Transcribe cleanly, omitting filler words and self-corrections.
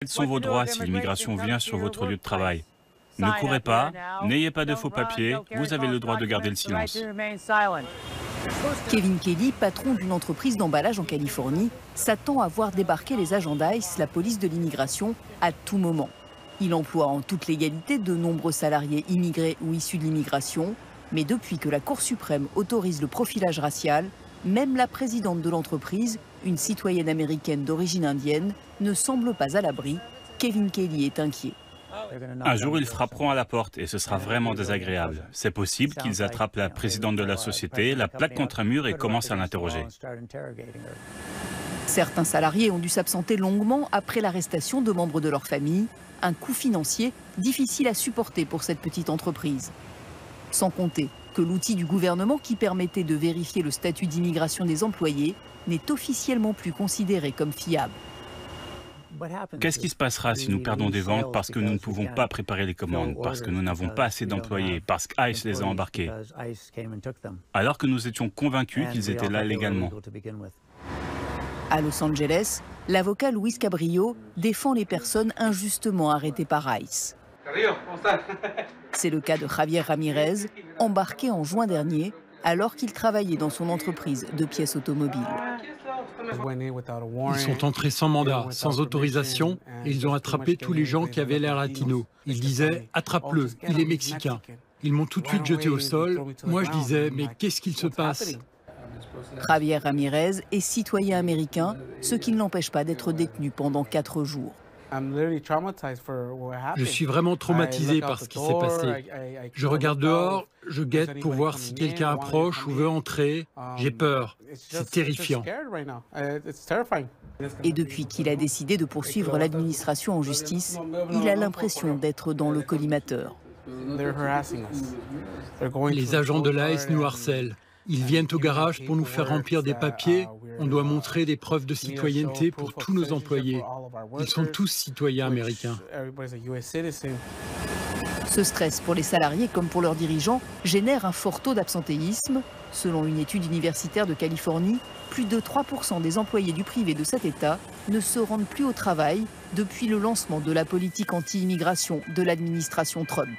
Quels sont vos droits si l'immigration vient sur votre lieu de travail? Ne courez pas, n'ayez pas de faux papiers, vous avez le droit de garder le silence. Kevin Kelly, patron d'une entreprise d'emballage en Californie, s'attend à voir débarquer les agents d'ICE, la police de l'immigration, à tout moment. Il emploie en toute légalité de nombreux salariés immigrés ou issus de l'immigration, mais depuis que la Cour suprême autorise le profilage racial, même la présidente de l'entreprise, une citoyenne américaine d'origine indienne, ne semble pas à l'abri. Kevin Kelly est inquiet. Un jour, ils frapperont à la porte et ce sera vraiment désagréable. C'est possible qu'ils attrapent la présidente de la société, la plaquent contre un mur et commencent à l'interroger. Certains salariés ont dû s'absenter longuement après l'arrestation de membres de leur famille. Un coût financier difficile à supporter pour cette petite entreprise. Sans compter que l'outil du gouvernement qui permettait de vérifier le statut d'immigration des employés n'est officiellement plus considéré comme fiable. Qu'est-ce qui se passera si nous perdons des ventes parce que nous ne pouvons pas préparer les commandes, parce que nous n'avons pas assez d'employés, parce qu'ICE les a embarqués, alors que nous étions convaincus qu'ils étaient là légalement? À Los Angeles, l'avocat Luis Cabrillo défend les personnes injustement arrêtées par ICE. C'est le cas de Javier Ramirez, embarqué en juin dernier, alors qu'il travaillait dans son entreprise de pièces automobiles. Ils sont entrés sans mandat, sans autorisation, et ils ont attrapé tous les gens qui avaient l'air latinos. Ils disaient « attrape-le, il est mexicain ». Ils m'ont tout de suite jeté au sol. Moi je disais « mais qu'est-ce qu'il se passe ?» Javier Ramirez est citoyen américain, ce qui ne l'empêche pas d'être détenu pendant 4 jours. Je suis vraiment traumatisé par ce qui s'est passé. Je regarde dehors, je guette pour voir si quelqu'un approche ou veut entrer. J'ai peur. C'est terrifiant. Et depuis qu'il a décidé de poursuivre l'administration en justice, il a l'impression d'être dans le collimateur. Les agents de l'ICE nous harcèlent. Ils viennent au garage pour nous faire remplir des papiers. On doit montrer des preuves de citoyenneté pour tous nos employés. Ils sont tous citoyens américains. Ce stress pour les salariés comme pour leurs dirigeants génère un fort taux d'absentéisme. Selon une étude universitaire de Californie, plus de 3% des employés du privé de cet État ne se rendent plus au travail depuis le lancement de la politique anti-immigration de l'administration Trump.